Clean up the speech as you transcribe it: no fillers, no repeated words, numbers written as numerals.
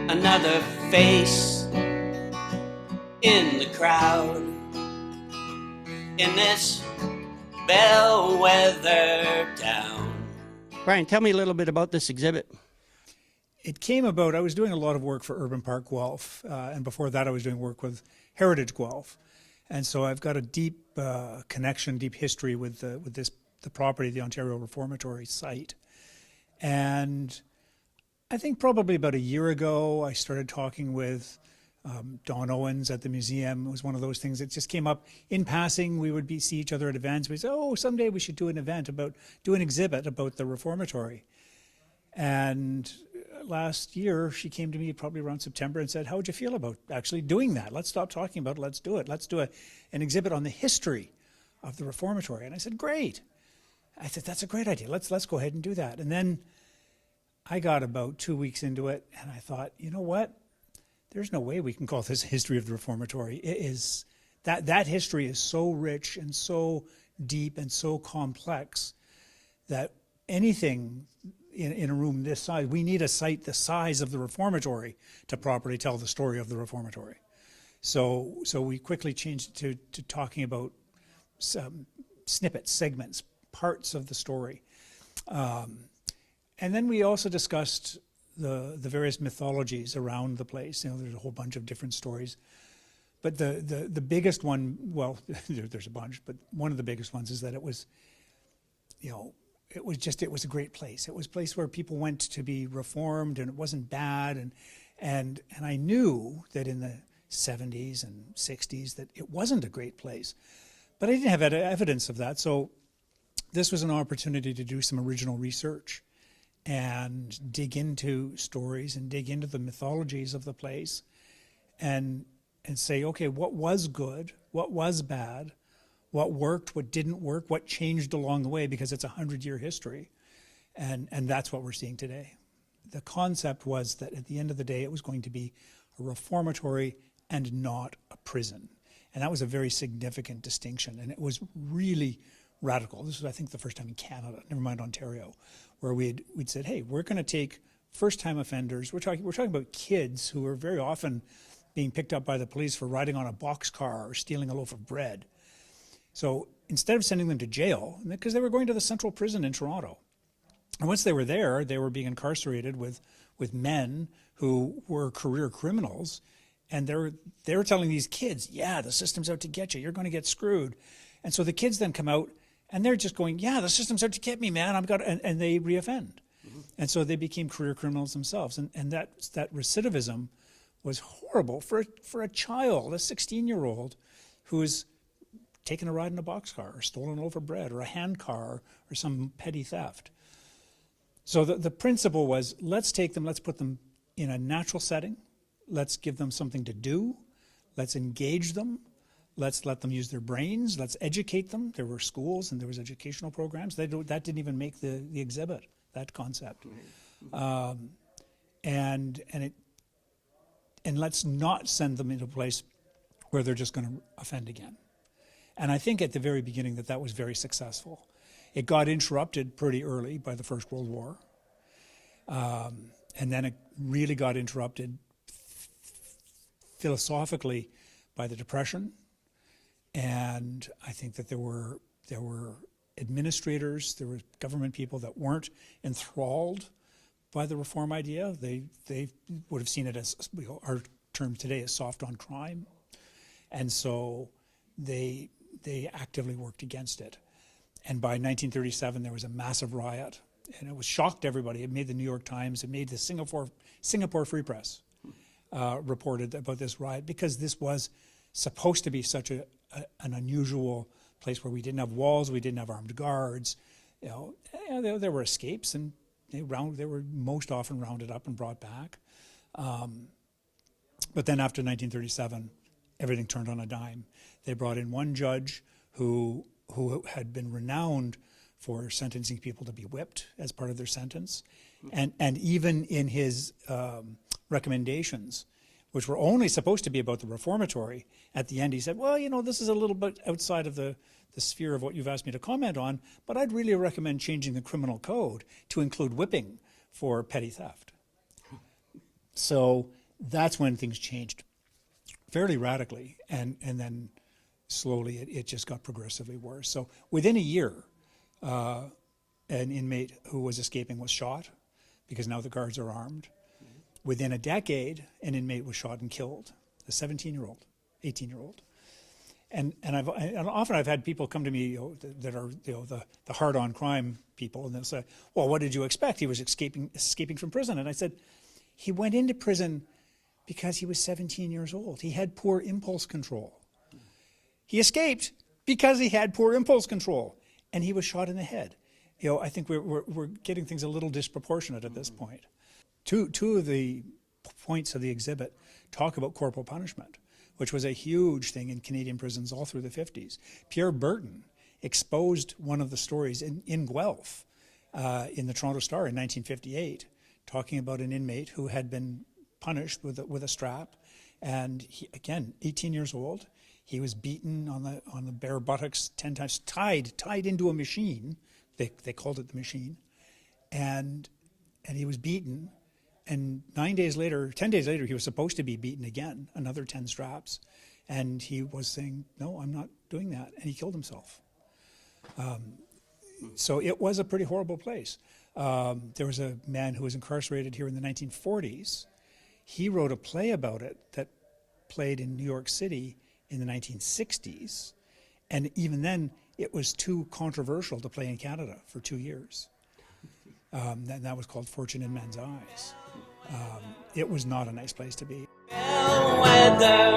another face in the crowd in this Bellwether town. Brian, tell me a little bit about this exhibit. It came about, I was doing a lot of work for Urban Park Guelph, and before that I was doing work with Heritage Guelph. And so I've got a deep connection, deep history with the property, the Ontario Reformatory site. And I think probably about a year ago, I started talking with Don Owens at the museum. It was one of those things that just came up in passing. We would see each other at events. We'd say, oh, someday we should do an exhibit about the Reformatory. And last year, she came to me probably around September and said, how would you feel about actually doing that? Let's stop talking about it. Let's do it. Let's do an exhibit on the history of the Reformatory. And I said, great. I said, that's a great idea. Let's go ahead and do that. And then I got about 2 weeks into it, and I thought, you know what? There's no way we can call this history of the Reformatory. It is that history is so rich and so deep and so complex that anything in a room this size, we need a site the size of the Reformatory to properly tell the story of the Reformatory. So we quickly changed to talking about some snippets, segments, parts of the story. And then we also discussed the various mythologies around the place. You know, there's a whole bunch of different stories. But the biggest one, well, there's a bunch, but one of the biggest ones is that it was, you know, it was a great place. It was a place where people went to be reformed, and it wasn't bad. And I knew that in the 70s and 60s that it wasn't a great place. But I didn't have evidence of that. So this was an opportunity to do some original research and dig into stories and dig into the mythologies of the place and say, okay, what was good? What was bad? What worked, what didn't work, what changed along the way, because it's a 100-year history. And that's what we're seeing today. The concept was that at the end of the day, it was going to be a reformatory and not a prison. And that was a very significant distinction. And it was really radical. This was, I think, the first time in Canada, never mind Ontario, where we'd said, hey, we're going to take first-time offenders. We're talking about kids who are very often being picked up by the police for riding on a boxcar or stealing a loaf of bread. So instead of sending them to jail, because they were going to the central prison in Toronto, and once they were there, they were being incarcerated with men who were career criminals, and they were telling these kids, yeah, the system's out to get you, you're going to get screwed. And so the kids then come out, and they're just going, yeah, the system's out to get me, man, and they reoffend. Mm-hmm. And so they became career criminals themselves, and that recidivism was horrible for a child, a 16-year-old, who is taken a ride in a boxcar or stolen a loaf of bread or a handcar or some petty theft. So the principle was, let's take them, let's put them in a natural setting, let's give them something to do, let's engage them, let's let them use their brains, let's educate them. There were schools and there was educational programs. That didn't even make the exhibit, that concept. Mm-hmm. And let's not send them into a place where they're just going to offend again. And I think at the very beginning that was very successful. It got interrupted pretty early by the First World War. And then it really got interrupted philosophically by the Depression. And I think that there were administrators, there were government people that weren't enthralled by the reform idea. They would have seen it as, our term today is soft on crime. And so they actively worked against it. And by 1937, there was a massive riot, and it shocked everybody. It made the New York Times, it made the Singapore Free Press reported about this riot, because this was supposed to be such an unusual place where we didn't have walls, we didn't have armed guards. You know, there were escapes, and they were most often rounded up and brought back. But then after 1937, everything turned on a dime. They brought in one judge who had been renowned for sentencing people to be whipped as part of their sentence. And even in his recommendations, which were only supposed to be about the reformatory, at the end he said, well, you know, this is a little bit outside of the sphere of what you've asked me to comment on, but I'd really recommend changing the criminal code to include whipping for petty theft. So that's when things changed fairly radically, and then slowly it just got progressively worse. So within a year, an inmate who was escaping was shot because now the guards are armed. Within a decade, an inmate was shot and killed, a 17-year-old, 18-year-old. And often I've had people come to me that are the hard-on crime people, and they'll say, well, what did you expect? He was escaping from prison. And I said, he went into prison because he was 17 years old. He had poor impulse control. He escaped because he had poor impulse control, and he was shot in the head. I think we're getting things a little disproportionate at this point. Two of the points of the exhibit talk about corporal punishment, which was a huge thing in Canadian prisons all through the 50s. Pierre Burton exposed one of the stories in Guelph in the Toronto Star in 1958, talking about an inmate who had been punished with a strap, and he, again, 18 years old. He was beaten on the bare buttocks 10 times, tied into a machine. They called it the machine, and he was beaten. And 10 days later, he was supposed to be beaten again, another 10 straps. And he was saying, no, I'm not doing that. And he killed himself. So it was a pretty horrible place. There was a man who was incarcerated here in the 1940s. He wrote a play about it that played in New York City in the 1960s. And even then, it was too controversial to play in Canada for 2 years. That was called Fortune in Men's Eyes. It was not a nice place to be. Bellwether.